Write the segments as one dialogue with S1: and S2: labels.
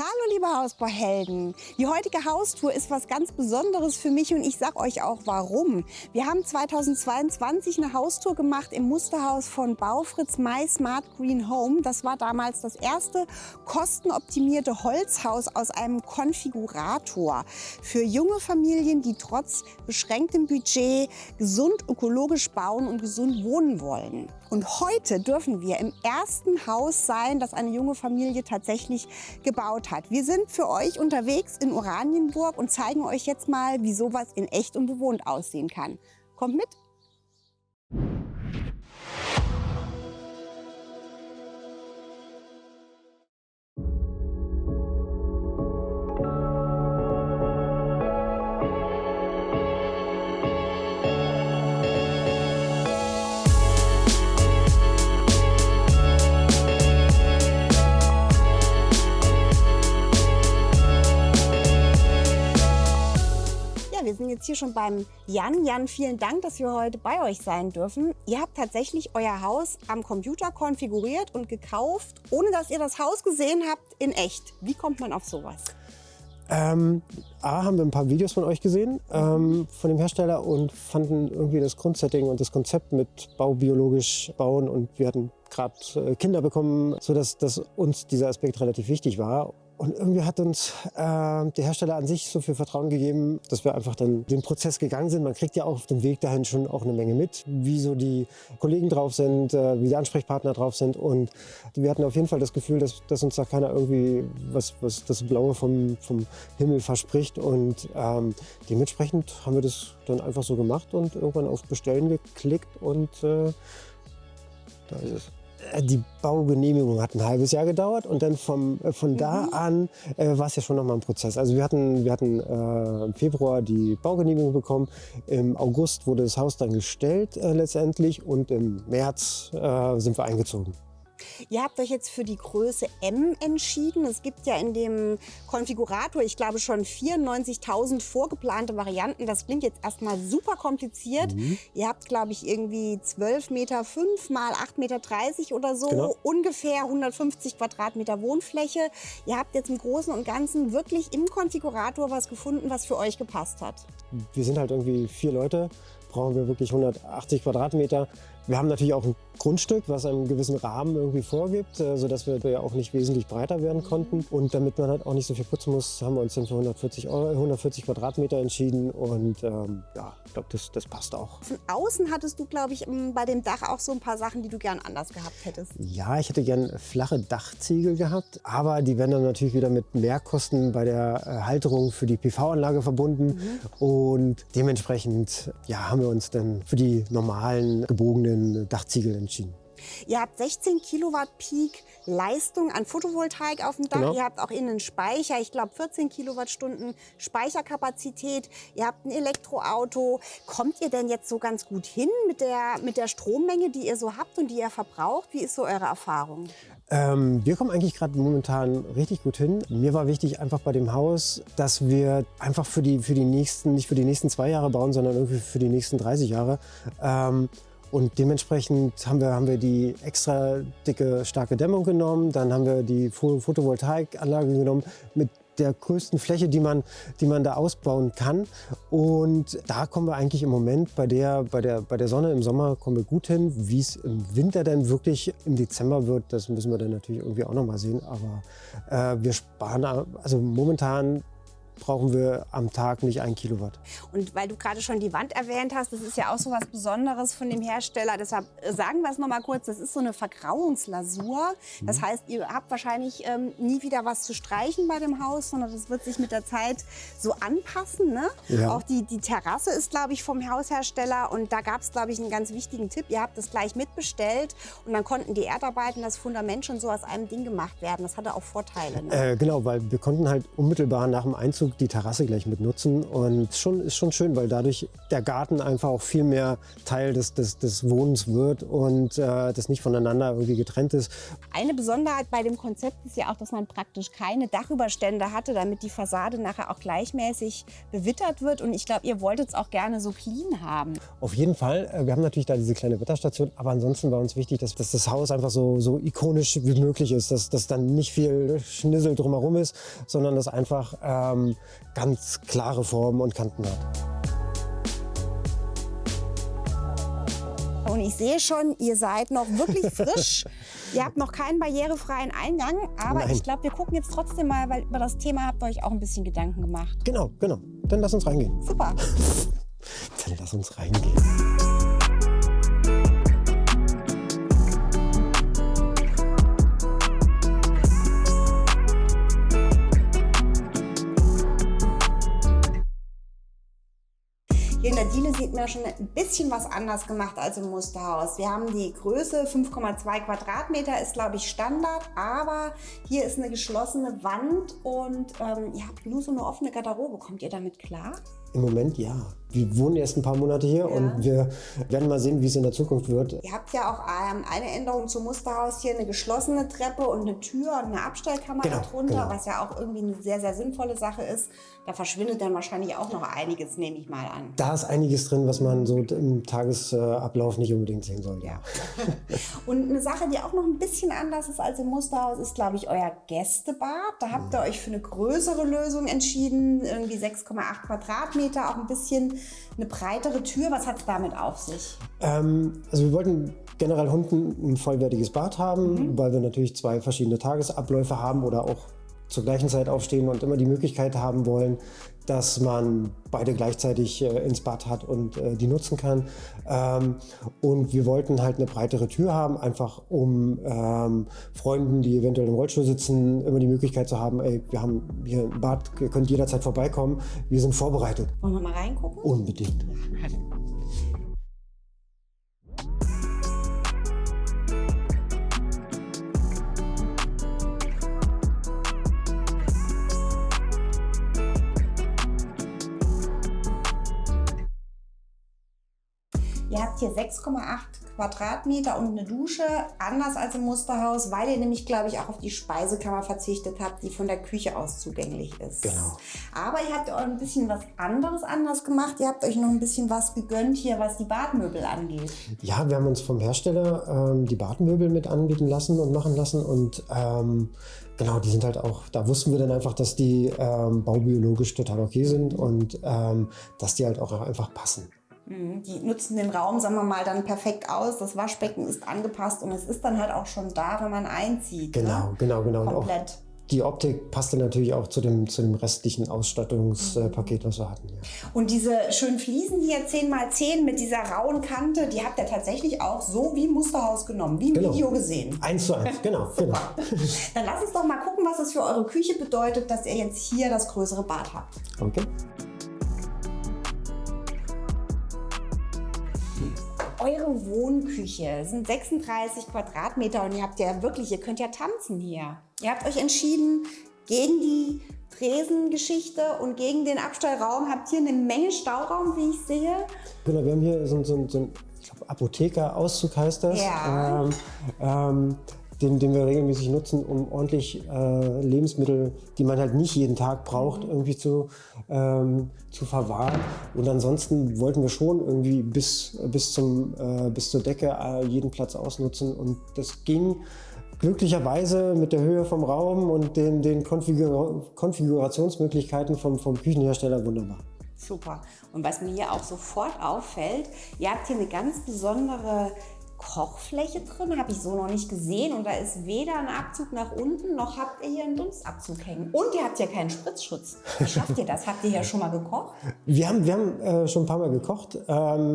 S1: Hallo liebe Hausbauhelden, die heutige Haustour ist was ganz Besonderes für mich und ich sag euch auch warum. Wir haben 2022 eine Haustour gemacht im Musterhaus von Baufritz My Smart Green Home. Das war damals das erste kostenoptimierte Holzhaus aus einem Konfigurator für junge Familien, die trotz beschränktem Budget gesund ökologisch bauen und gesund wohnen wollen. Und heute dürfen wir im ersten Haus sein, das eine junge Familie tatsächlich gebaut hat. Wir sind für euch unterwegs in Oranienburg und zeigen euch jetzt mal, wie sowas in echt und bewohnt aussehen kann. Kommt mit! Wir sind jetzt hier schon beim Jan. Jan, vielen Dank, dass wir heute bei euch sein dürfen. Ihr habt tatsächlich euer Haus am Computer konfiguriert und gekauft, ohne dass ihr das Haus gesehen habt, in echt. Wie kommt man auf sowas?
S2: Haben wir ein paar Videos von euch gesehen, von dem Hersteller und fanden irgendwie das Grundsetting und das Konzept mit baubiologisch bauen und wir hatten gerade Kinder bekommen, sodass uns dieser Aspekt relativ wichtig war. Und irgendwie hat uns der Hersteller an sich so viel Vertrauen gegeben, dass wir einfach dann den Prozess gegangen sind. Man kriegt ja auch auf dem Weg dahin schon auch eine Menge mit, wie so die Kollegen drauf sind, wie die Ansprechpartner drauf sind. Und wir hatten auf jeden Fall das Gefühl, dass uns da keiner irgendwie was das Blaue vom Himmel verspricht. Und dementsprechend haben wir das dann einfach so gemacht und irgendwann auf Bestellen geklickt und da ist es. Die Baugenehmigung hat ein halbes Jahr gedauert und dann von da an war es ja schon noch mal ein Prozess. Also wir hatten im Februar die Baugenehmigung bekommen, im August wurde das Haus dann gestellt letztendlich und im März sind wir eingezogen.
S1: Ihr habt euch jetzt für die Größe M entschieden. Es gibt ja in dem Konfigurator, ich glaube, schon 94.000 vorgeplante Varianten. Das klingt jetzt erstmal super kompliziert. Ihr habt, glaube ich, irgendwie 12,5 Meter mal 8,30 Meter oder so,
S2: genau.
S1: Ungefähr 150 Quadratmeter Wohnfläche. Ihr habt jetzt im Großen und Ganzen wirklich im Konfigurator was gefunden, was für euch gepasst hat.
S2: Wir sind halt irgendwie 4 Leute, brauchen wir wirklich 180 Quadratmeter. Wir haben natürlich auch ein Grundstück, was einen gewissen Rahmen irgendwie vorgibt, sodass wir ja auch nicht wesentlich breiter werden konnten. Und damit man halt auch nicht so viel putzen muss, haben wir uns dann für 140 Quadratmeter entschieden. Und ja, ich glaube, das passt auch.
S1: Von außen hattest du, glaube ich, bei dem Dach auch so ein paar Sachen, die du gern anders gehabt hättest.
S2: Ja, ich hätte gern flache Dachziegel gehabt, aber die werden dann natürlich wieder mit Mehrkosten bei der Halterung für die PV-Anlage verbunden. Und dementsprechend ja, haben wir uns dann für die normalen gebogenen Dachziegel entschieden.
S1: Ihr habt 16 Kilowatt Peak Leistung an Photovoltaik auf dem Dach. Genau. Ihr habt auch innen einen Speicher, ich glaube 14 Kilowattstunden Speicherkapazität. Ihr habt ein Elektroauto. Kommt ihr denn jetzt so ganz gut hin mit der Strommenge, die ihr so habt und die ihr verbraucht? Wie ist so eure Erfahrung?
S2: Wir kommen eigentlich gerade momentan richtig gut hin. Mir war wichtig einfach bei dem Haus, dass wir einfach für die nächsten, nicht für die nächsten 2 Jahre bauen, sondern irgendwie für die nächsten 30 Jahre. Und dementsprechend haben wir die extra dicke, starke Dämmung genommen. Dann haben wir die Photovoltaikanlage genommen mit der größten Fläche, die man da ausbauen kann. Und da kommen wir eigentlich im Moment bei der Sonne im Sommer kommen wir gut hin. Wie es im Winter dann wirklich im Dezember wird, das müssen wir dann natürlich irgendwie auch noch mal sehen. Aber wir sparen, also momentan brauchen wir am Tag nicht 1 Kilowatt.
S1: Und weil du gerade schon die Wand erwähnt hast, das ist ja auch so was Besonderes von dem Hersteller. Deshalb sagen wir es noch mal kurz, das ist so eine Vergrauungslasur. Das heißt, ihr habt wahrscheinlich nie wieder was zu streichen bei dem Haus, sondern das wird sich mit der Zeit so anpassen. Ne?
S2: Ja.
S1: Auch die Terrasse ist, glaube ich, vom Haushersteller. Und da gab es, glaube ich, einen ganz wichtigen Tipp. Ihr habt das gleich mitbestellt und dann konnten die Erdarbeiten, das Fundament schon so aus einem Ding gemacht werden. Das hatte auch Vorteile. Ne?
S2: Genau, weil wir konnten halt unmittelbar nach dem Einzug Umzug die Terrasse gleich mit nutzen. Und ist schon schön, weil dadurch der Garten einfach auch viel mehr Teil des Wohnens wird und das nicht voneinander irgendwie getrennt ist.
S1: Eine Besonderheit bei dem Konzept ist ja auch, dass man praktisch keine Dachüberstände hatte, damit die Fassade nachher auch gleichmäßig bewittert wird. Und ich glaube, ihr wolltet es auch gerne so clean haben.
S2: Auf jeden Fall. Wir haben natürlich da diese kleine Wetterstation, aber ansonsten war uns wichtig, dass das Haus einfach so ikonisch wie möglich ist, dass dann nicht viel Schnissel drumherum ist, sondern dass einfach ganz klare Formen und Kanten hat.
S1: Und ich sehe schon, ihr seid noch wirklich frisch. Ihr habt noch keinen barrierefreien Eingang, aber
S2: Nein.
S1: ich glaube, wir gucken jetzt trotzdem mal, weil über das Thema habt ihr euch auch ein bisschen Gedanken gemacht.
S2: Genau. Dann lass uns reingehen.
S1: Super.
S2: Dann lass uns reingehen.
S1: Hier in der Diele sieht man schon ein bisschen was anders gemacht als im Musterhaus. Wir haben die Größe 5,2 Quadratmeter, ist glaube ich Standard, aber hier ist eine geschlossene Wand und ihr habt nur so eine offene Garderobe. Kommt ihr damit klar?
S2: Im Moment ja. Wir wohnen erst ein paar Monate hier und wir werden mal sehen, wie es in der Zukunft wird.
S1: Ihr habt ja auch eine Änderung zum Musterhaus hier, eine geschlossene Treppe und eine Tür und eine Abstellkammer darunter, was ja auch irgendwie eine sehr, sehr sinnvolle Sache ist. Da verschwindet dann wahrscheinlich auch noch einiges, nehme ich mal an.
S2: Da ist einiges drin, was man so im Tagesablauf nicht unbedingt sehen sollte.
S1: Ja. Und eine Sache, die auch noch ein bisschen anders ist als im Musterhaus, ist, glaube ich, euer Gästebad. Da habt ihr euch für eine größere Lösung entschieden, irgendwie 6,8 Quadratmeter, auch ein bisschen eine breitere Tür. Was hat es damit auf sich?
S2: Also wir wollten generell unten ein vollwertiges Bad haben, weil wir natürlich 2 verschiedene Tagesabläufe haben oder auch zur gleichen Zeit aufstehen und immer die Möglichkeit haben wollen, dass man beide gleichzeitig ins Bad hat und die nutzen kann. Und wir wollten halt eine breitere Tür haben, einfach um Freunden, die eventuell im Rollstuhl sitzen, immer die Möglichkeit zu haben, ey, wir haben hier ein Bad, ihr könnt jederzeit vorbeikommen, wir sind vorbereitet.
S1: Wollen wir mal reingucken?
S2: Unbedingt.
S1: Ihr habt hier 6,8 Quadratmeter und eine Dusche, anders als im Musterhaus, weil ihr nämlich, glaube ich, auch auf die Speisekammer verzichtet habt, die von der Küche aus zugänglich ist.
S2: Genau.
S1: Aber ihr habt auch ein bisschen was anderes anders gemacht. Ihr habt euch noch ein bisschen was gegönnt hier, was die Badmöbel angeht.
S2: Ja, wir haben uns vom Hersteller die Badmöbel mit anbieten lassen und machen lassen und genau, die sind halt auch, da wussten wir dann einfach, dass die baubiologisch total okay sind und dass die halt auch einfach passen.
S1: Die nutzen den Raum, sagen wir mal, dann perfekt aus. Das Waschbecken ist angepasst und es ist dann halt auch schon da, wenn man einzieht.
S2: Genau.
S1: Komplett.
S2: Und auch die Optik passte natürlich auch zu dem restlichen Ausstattungspaket, was wir hatten. Ja.
S1: Und diese schönen Fliesen hier 10x10 mit dieser rauen Kante, die habt ihr tatsächlich auch so wie im Musterhaus genommen, wie im Video gesehen.
S2: 1:1, genau.
S1: Dann lasst uns doch mal gucken, was es für eure Küche bedeutet, dass ihr jetzt hier das größere Bad habt.
S2: Okay.
S1: Eure Wohnküche sind 36 Quadratmeter und ihr könnt ja tanzen hier. Ihr habt euch entschieden gegen die Tresengeschichte und gegen den Abstellraum. Habt hier eine Menge Stauraum, wie ich sehe.
S2: Genau, wir haben hier so ein ich glaube, Apotheker-Auszug heißt das.
S1: Ja.
S2: Den wir regelmäßig nutzen, um ordentlich Lebensmittel, die man halt nicht jeden Tag braucht, irgendwie zu verwahren. Und ansonsten wollten wir schon irgendwie bis zur Decke jeden Platz ausnutzen. Und das ging glücklicherweise mit der Höhe vom Raum und den Konfigurationsmöglichkeiten vom Küchenhersteller wunderbar.
S1: Super. Und was mir hier auch sofort auffällt, ihr habt hier eine ganz besondere Kochfläche drin, habe ich so noch nicht gesehen. Und da ist weder ein Abzug nach unten, noch habt ihr hier einen Dunstabzug hängen. Und ihr habt ja keinen Spritzschutz. Wie schafft ihr das? Habt ihr hier schon mal gekocht?
S2: Wir haben schon ein paar Mal gekocht. Ja,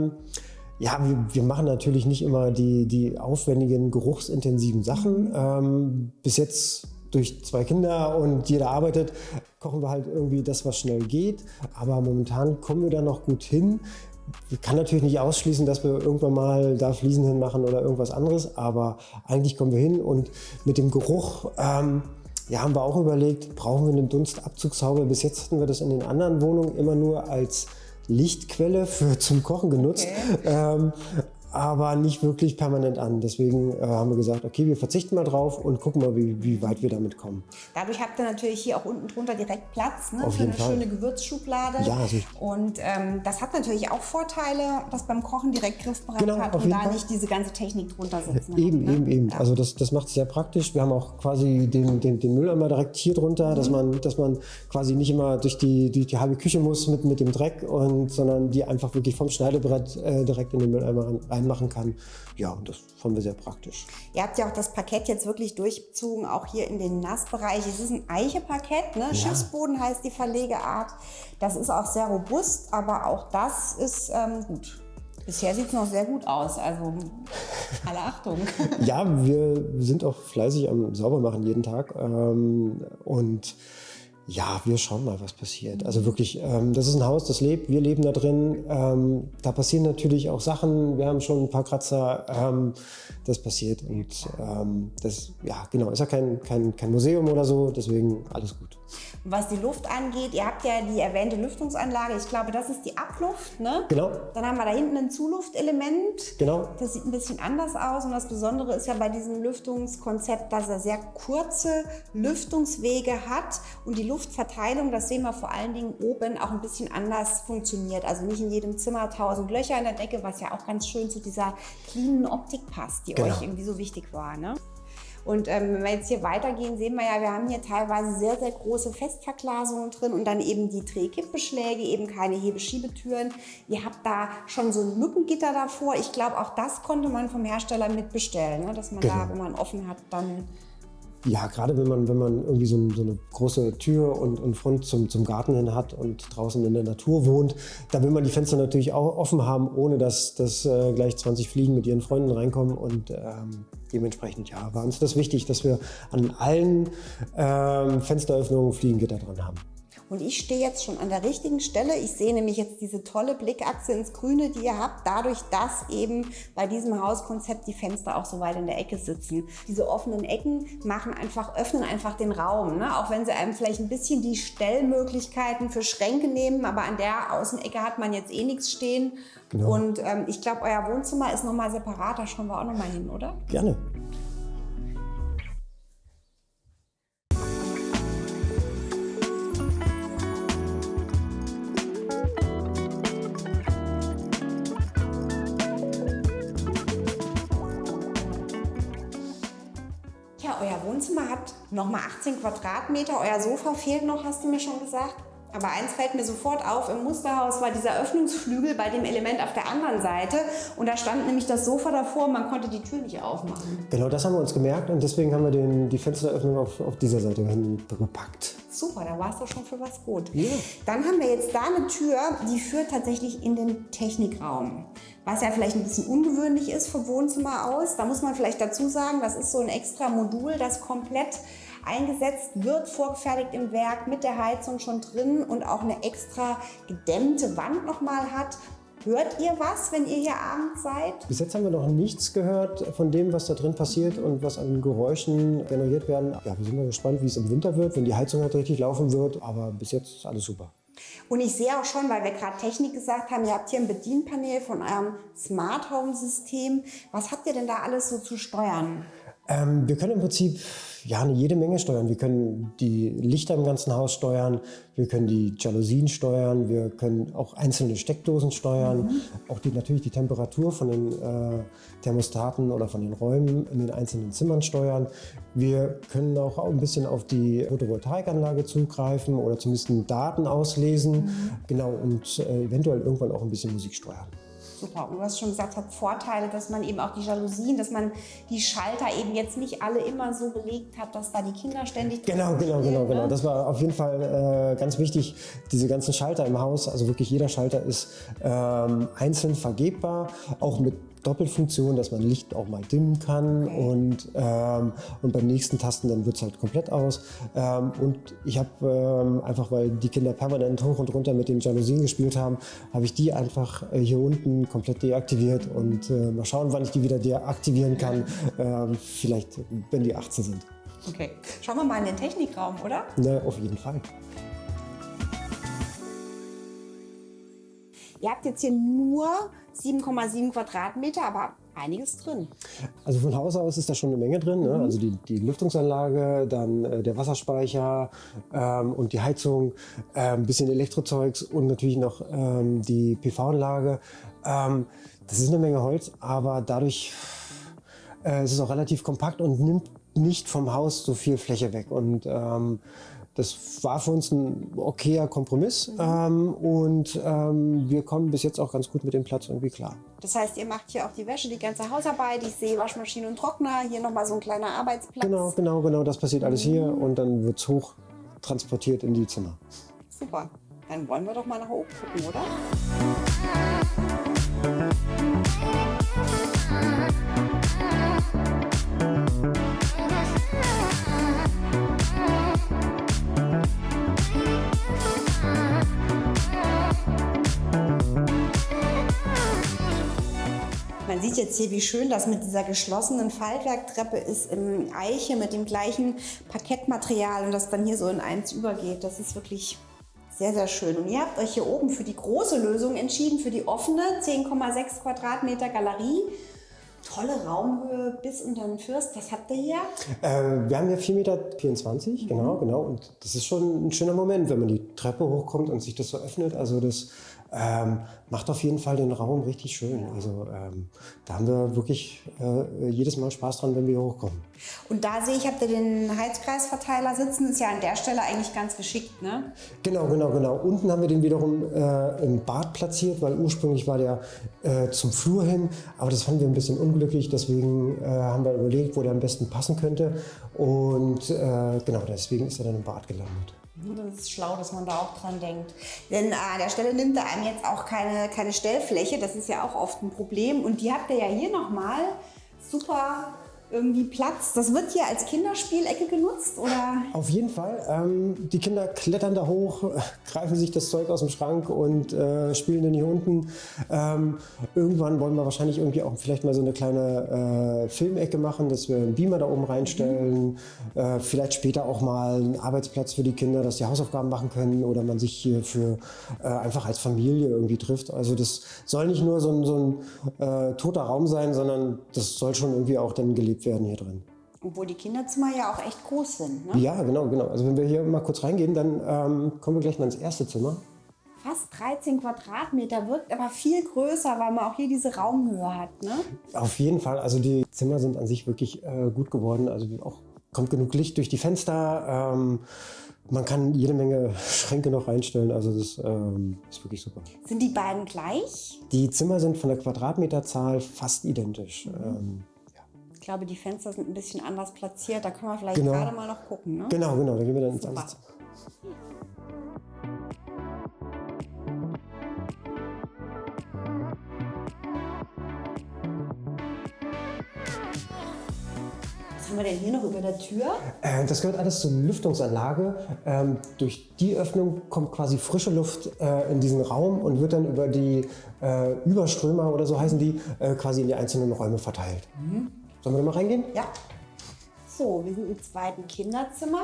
S2: wir machen natürlich nicht immer die aufwendigen, geruchsintensiven Sachen. Bis jetzt durch 2 Kinder und jeder arbeitet, kochen wir halt irgendwie das, was schnell geht. Aber momentan kommen wir da noch gut hin. Ich kann natürlich nicht ausschließen, dass wir irgendwann mal da Fliesen hinmachen oder irgendwas anderes, aber eigentlich kommen wir hin und mit dem Geruch Ja, haben wir auch überlegt, brauchen wir eine Dunstabzugshaube? Bis jetzt hatten wir das in den anderen Wohnungen immer nur als Lichtquelle zum Kochen genutzt. Okay. Aber nicht wirklich permanent an. Deswegen haben wir gesagt, okay, wir verzichten mal drauf und gucken mal, wie weit wir damit kommen.
S1: Dadurch habt ihr natürlich hier auch unten drunter direkt Platz, ne,
S2: Auf
S1: für
S2: jeden
S1: eine
S2: Fall.
S1: schöne Gewürzschublade.
S2: Ja, sicher.
S1: Und das hat natürlich auch Vorteile, dass beim Kochen direkt griffbereit
S2: Genau,
S1: hat
S2: auf
S1: und
S2: jeden
S1: da
S2: Fall.
S1: nicht diese ganze Technik drunter sitzen hat,
S2: Eben,
S1: ne?
S2: eben.
S1: Ja.
S2: Also das macht es sehr praktisch. Wir haben auch quasi den Mülleimer direkt hier drunter, dass man quasi nicht immer durch die halbe Küche muss mit dem Dreck, sondern die einfach wirklich vom Schneidebrett direkt in den Mülleimer reinmachen kann. Ja, und das fanden wir sehr praktisch.
S1: Ihr habt ja auch das Parkett jetzt wirklich durchgezogen, auch hier in den Nassbereich. Es ist ein Eicheparkett, ne? Ja. Schiffsboden heißt die Verlegeart. Das ist auch sehr robust, aber auch das ist gut. Bisher sieht es noch sehr gut aus, also alle Achtung.
S2: Ja, wir sind auch fleißig am Saubermachen jeden Tag und ja, wir schauen mal, was passiert. Also wirklich, das ist ein Haus, das lebt, wir leben da drin. Da passieren natürlich auch Sachen. Wir haben schon ein paar Kratzer, das passiert. Und das, ja, genau, ist ja kein Museum oder so, deswegen alles gut.
S1: Was die Luft angeht, ihr habt ja die erwähnte Lüftungsanlage. Ich glaube, das ist die Abluft, ne?
S2: Genau.
S1: Dann haben wir da hinten ein Zuluftelement.
S2: Genau.
S1: Das sieht ein bisschen anders aus. Und das Besondere ist ja bei diesem Lüftungskonzept, dass er sehr kurze Lüftungswege hat und die Luftverteilung, das sehen wir vor allen Dingen oben, auch ein bisschen anders funktioniert. Also nicht in jedem Zimmer 1000 Löcher in der Decke, was ja auch ganz schön zu dieser cleanen Optik passt, die euch irgendwie so wichtig war, ne? Und wenn wir jetzt hier weitergehen, sehen wir ja, wir haben hier teilweise sehr, sehr große Festverglasungen drin und dann eben die Drehkippbeschläge, eben keine Hebeschiebetüren. Ihr habt da schon so ein Mückengitter davor. Ich glaube, auch das konnte man vom Hersteller mitbestellen, ne? Dass man da, wenn man offen hat, dann...
S2: Ja, gerade wenn man irgendwie so eine große Tür und Front zum Garten hin hat und draußen in der Natur wohnt, da will man die Fenster natürlich auch offen haben, ohne dass gleich 20 Fliegen mit ihren Freunden reinkommen. Und dementsprechend war uns das wichtig, dass wir an allen Fensteröffnungen Fliegengitter dran haben.
S1: Und ich stehe jetzt schon an der richtigen Stelle. Ich sehe nämlich jetzt diese tolle Blickachse ins Grüne, die ihr habt, dadurch, dass eben bei diesem Hauskonzept die Fenster auch so weit in der Ecke sitzen. Diese offenen Ecken öffnen einfach den Raum, ne? Auch wenn sie einem vielleicht ein bisschen die Stellmöglichkeiten für Schränke nehmen, aber an der Außenecke hat man jetzt eh nichts stehen. Genau. Und ich glaube, euer Wohnzimmer ist nochmal separat, da schauen wir auch nochmal hin, oder?
S2: Gerne.
S1: Euer Wohnzimmer hat nochmal 18 Quadratmeter. Euer Sofa fehlt noch, hast du mir schon gesagt. Aber eins fällt mir sofort auf, im Musterhaus war dieser Öffnungsflügel bei dem Element auf der anderen Seite. Und da stand nämlich das Sofa davor und man konnte die Tür nicht aufmachen.
S2: Genau, das haben wir uns gemerkt und deswegen haben wir die Fensteröffnung auf dieser Seite gepackt.
S1: Super, da war es doch schon für was gut.
S2: Ja.
S1: Dann haben wir jetzt da eine Tür, die führt tatsächlich in den Technikraum. Was ja vielleicht ein bisschen ungewöhnlich ist vom Wohnzimmer aus. Da muss man vielleicht dazu sagen, das ist so ein extra Modul, das komplett eingesetzt wird, vorgefertigt im Werk, mit der Heizung schon drin und auch eine extra gedämmte Wand nochmal hat. Hört ihr was, wenn ihr hier abends seid?
S2: Bis jetzt haben wir noch nichts gehört von dem, was da drin passiert und was an Geräuschen generiert werden. Ja, wir sind mal gespannt, wie es im Winter wird, wenn die Heizung halt richtig laufen wird. Aber bis jetzt ist alles super.
S1: Und ich sehe auch schon, weil wir gerade Technik gesagt haben, ihr habt hier ein Bedienpanel von eurem Smart Home System. Was habt ihr denn da alles so zu steuern?
S2: Wir können im Prinzip jede Menge steuern. Wir können die Lichter im ganzen Haus steuern, wir können die Jalousien steuern, wir können auch einzelne Steckdosen steuern, auch natürlich die Temperatur von den Thermostaten oder von den Räumen in den einzelnen Zimmern steuern. Wir können auch ein bisschen auf die Photovoltaikanlage zugreifen oder zumindest Daten auslesen, genau, und eventuell irgendwann auch ein bisschen Musik steuern.
S1: Super. Und du hast schon gesagt, hat Vorteile, dass man eben auch die Jalousien, dass man die Schalter eben jetzt nicht alle immer so belegt hat, dass da die Kinder ständig
S2: Genau. Das war auf jeden Fall ganz wichtig, diese ganzen Schalter im Haus. Also wirklich jeder Schalter ist einzeln vergebbar, auch mit Doppelfunktion, dass man Licht auch mal dimmen kann und beim nächsten Tasten dann wird es halt komplett aus. Und ich habe einfach, weil die Kinder permanent hoch und runter mit den Jalousien gespielt haben, habe ich die einfach hier unten komplett deaktiviert und mal schauen, wann ich die wieder deaktivieren kann. Vielleicht, wenn die 18 sind.
S1: Okay. Schauen wir mal in den Technikraum, oder?
S2: Na, auf jeden Fall.
S1: Ihr habt jetzt hier nur 7,7 Quadratmeter, aber einiges drin.
S2: Also von Haus aus ist da schon eine Menge drin. Ne? Also die Lüftungsanlage, dann der Wasserspeicher und die Heizung, ein bisschen Elektrozeugs und natürlich noch die PV-Anlage. Das ist eine Menge Holz, aber dadurch ist es auch relativ kompakt und nimmt nicht vom Haus so viel Fläche weg. Und das war für uns ein okayer Kompromiss wir kommen bis jetzt auch ganz gut mit dem Platz irgendwie klar.
S1: Das heißt, ihr macht hier auch die Wäsche, die ganze Hausarbeit. Ich sehe Waschmaschine und Trockner, hier nochmal so ein kleiner Arbeitsplatz.
S2: Genau, das passiert alles hier und dann wird es hoch transportiert in die Zimmer.
S1: Super, dann wollen wir doch mal nach oben gucken, oder? Man sieht jetzt hier, wie schön das mit dieser geschlossenen Faltwerktreppe ist in Eiche mit dem gleichen Parkettmaterial und das dann hier so in eins übergeht. Das ist wirklich sehr, sehr schön. Und ihr habt euch hier oben für die große Lösung entschieden, für die offene 10,6 Quadratmeter Galerie. Tolle Raumhöhe bis unter den First. Was habt ihr hier?
S2: Wir haben hier 4,24 Meter, genau. Und das ist schon ein schöner Moment, wenn man die Treppe hochkommt und sich das so öffnet. Also das macht auf jeden Fall den Raum richtig schön. Also da haben wir wirklich jedes Mal Spaß dran, wenn wir hier hochkommen.
S1: Und da sehe ich, habt ihr den Heizkreisverteiler sitzen. Ist ja an der Stelle eigentlich ganz geschickt, ne?
S2: Genau. Unten haben wir den wiederum im Bad platziert, weil ursprünglich war der zum Flur hin. Aber das fanden wir ein bisschen unglücklich. Deswegen haben wir überlegt, wo der am besten passen könnte. Und genau, deswegen ist er dann im Bad gelandet.
S1: Das ist schlau, dass man da auch dran denkt. Denn an der Stelle nimmt er einem jetzt auch keine Stellfläche. Das ist ja auch oft ein Problem. Und die habt ihr ja hier nochmal super irgendwie Platz. Das wird hier als Kinderspielecke genutzt, oder?
S2: Auf jeden Fall. Die Kinder klettern da hoch, greifen sich das Zeug aus dem Schrank und spielen dann hier unten. Irgendwann wollen wir wahrscheinlich irgendwie auch vielleicht mal so eine kleine Filmecke machen, dass wir einen Beamer da oben reinstellen. Vielleicht später auch mal einen Arbeitsplatz für die Kinder, dass die Hausaufgaben machen können oder man sich hier für einfach als Familie irgendwie trifft. Also das soll nicht nur so ein toter Raum sein, sondern das soll schon irgendwie auch dann gelebt werden hier drin.
S1: Obwohl die Kinderzimmer ja auch echt groß sind, ne?
S2: Ja, genau. Also wenn wir hier mal kurz reingehen, dann kommen wir gleich mal ins erste Zimmer.
S1: Fast 13 Quadratmeter, wirkt aber viel größer, weil man auch hier diese Raumhöhe hat, ne?
S2: Auf jeden Fall. Also die Zimmer sind an sich wirklich gut geworden. Also auch kommt genug Licht durch die Fenster. Man kann jede Menge Schränke noch reinstellen. Also das ist wirklich super.
S1: Sind die beiden gleich?
S2: Die Zimmer sind von der Quadratmeterzahl fast identisch.
S1: Ich glaube, die Fenster sind ein bisschen anders platziert. Da können wir vielleicht gerade mal noch gucken, ne?
S2: Genau. Da gehen wir dann ins andere Zimmer.
S1: Was haben wir denn hier noch über der Tür?
S2: Das gehört alles zur Lüftungsanlage. Durch die Öffnung kommt quasi frische Luft in diesen Raum und wird dann über die Überströmer oder so heißen die, quasi in die einzelnen Räume verteilt. Sollen wir da mal reingehen?
S1: Ja. So, wir sind im zweiten Kinderzimmer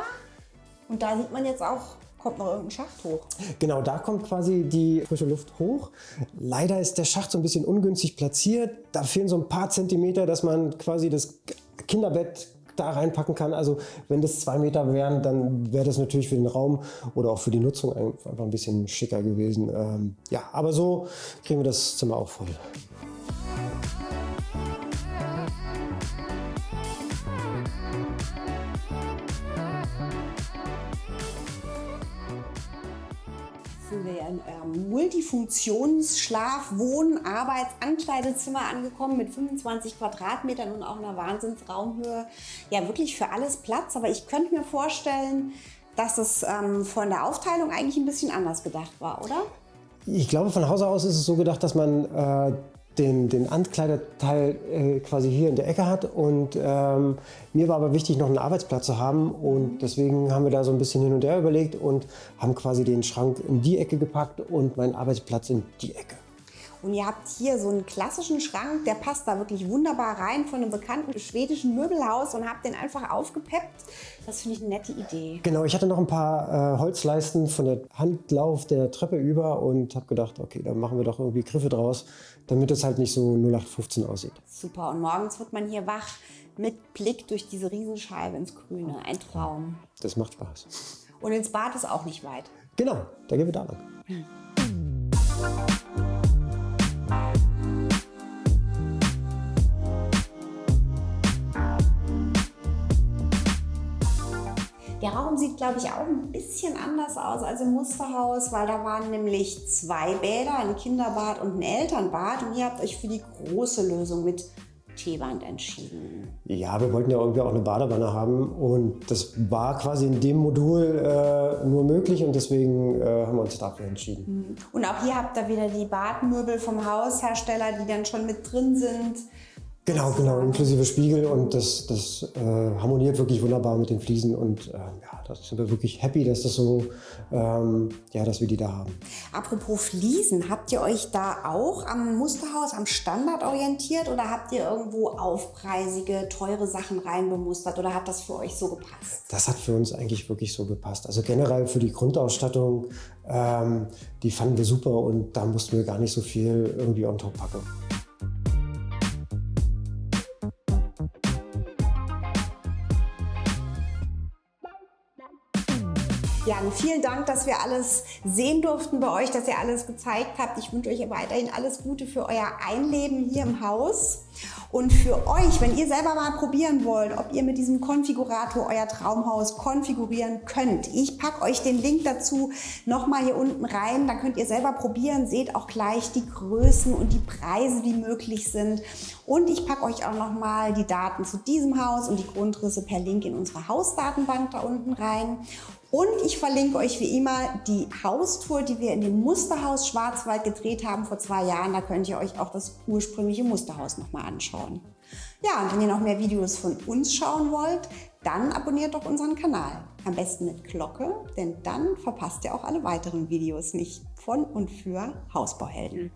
S1: und da sieht man jetzt auch, kommt noch irgendein Schacht hoch.
S2: Genau, da kommt quasi die frische Luft hoch. Leider ist der Schacht so ein bisschen ungünstig platziert. Da fehlen so ein paar Zentimeter, dass man quasi das Kinderbett da reinpacken kann. Also wenn das 2 Meter wären, dann wäre das natürlich für den Raum oder auch für die Nutzung einfach ein bisschen schicker gewesen. Ja, aber so kriegen wir das Zimmer auch voll.
S1: Sind wir ja in eurem Multifunktionsschlaf-, Wohn-, Arbeits-, Ankleidezimmer angekommen mit 25 Quadratmetern und auch einer Wahnsinnsraumhöhe. Ja, wirklich für alles Platz. Aber ich könnte mir vorstellen, dass es von der Aufteilung eigentlich ein bisschen anders gedacht war, oder?
S2: Ich glaube, von Hause aus ist es so gedacht, dass man den Ankleiderteil quasi hier in der Ecke hat. Und mir war aber wichtig, noch einen Arbeitsplatz zu haben. Und deswegen haben wir da so ein bisschen hin und her überlegt und haben quasi den Schrank in die Ecke gepackt und meinen Arbeitsplatz in die Ecke.
S1: Und ihr habt hier so einen klassischen Schrank, der passt da wirklich wunderbar rein von einem bekannten schwedischen Möbelhaus und habt den einfach aufgepeppt. Das finde ich eine nette Idee.
S2: Genau, ich hatte noch ein paar Holzleisten von der Handlauf der Treppe über und habe gedacht, okay, dann machen wir doch irgendwie Griffe draus, damit es halt nicht so 0815 aussieht.
S1: Super, und morgens wird man hier wach mit Blick durch diese Riesenscheibe ins Grüne. Ein Traum.
S2: Das macht Spaß.
S1: Und ins Bad ist auch nicht weit.
S2: Genau, da gehen wir da lang.
S1: Der Raum sieht, glaube ich, auch ein bisschen anders aus als im Musterhaus, weil da waren nämlich 2 Bäder, ein Kinderbad und ein Elternbad. Und ihr habt euch für die große Lösung mit Teewand entschieden.
S2: Ja, wir wollten ja irgendwie auch eine Badewanne haben und das war quasi in dem Modul nur möglich und deswegen haben wir uns dafür entschieden.
S1: Und auch hier habt ihr wieder die Badmöbel vom Haushersteller, die dann schon mit drin sind.
S2: Genau, inklusive Spiegel und das harmoniert wirklich wunderbar mit den Fliesen und ja, da sind wir wirklich happy, dass das so, dass wir die da haben.
S1: Apropos Fliesen, habt ihr euch da auch am Musterhaus, am Standard orientiert oder habt ihr irgendwo aufpreisige, teure Sachen reinbemustert oder hat das für euch so gepasst?
S2: Das hat für uns eigentlich wirklich so gepasst. Also generell für die Grundausstattung, die fanden wir super und da mussten wir gar nicht so viel irgendwie on top packen.
S1: Ja, vielen Dank, dass wir alles sehen durften bei euch, dass ihr alles gezeigt habt. Ich wünsche euch weiterhin alles Gute für euer Einleben hier im Haus. Und für euch, wenn ihr selber mal probieren wollt, ob ihr mit diesem Konfigurator euer Traumhaus konfigurieren könnt. Ich packe euch den Link dazu nochmal hier unten rein. Da könnt ihr selber probieren, seht auch gleich die Größen und die Preise, die möglich sind. Und ich packe euch auch nochmal die Daten zu diesem Haus und die Grundrisse per Link in unsere Hausdatenbank da unten rein. Und ich verlinke euch wie immer die Haustour, die wir in dem Musterhaus Schwarzwald gedreht haben vor 2 Jahren. Da könnt ihr euch auch das ursprüngliche Musterhaus nochmal anschauen. Ja, und wenn ihr noch mehr Videos von uns schauen wollt, dann abonniert doch unseren Kanal. Am besten mit Glocke, denn dann verpasst ihr auch alle weiteren Videos nicht von und für Hausbauhelden.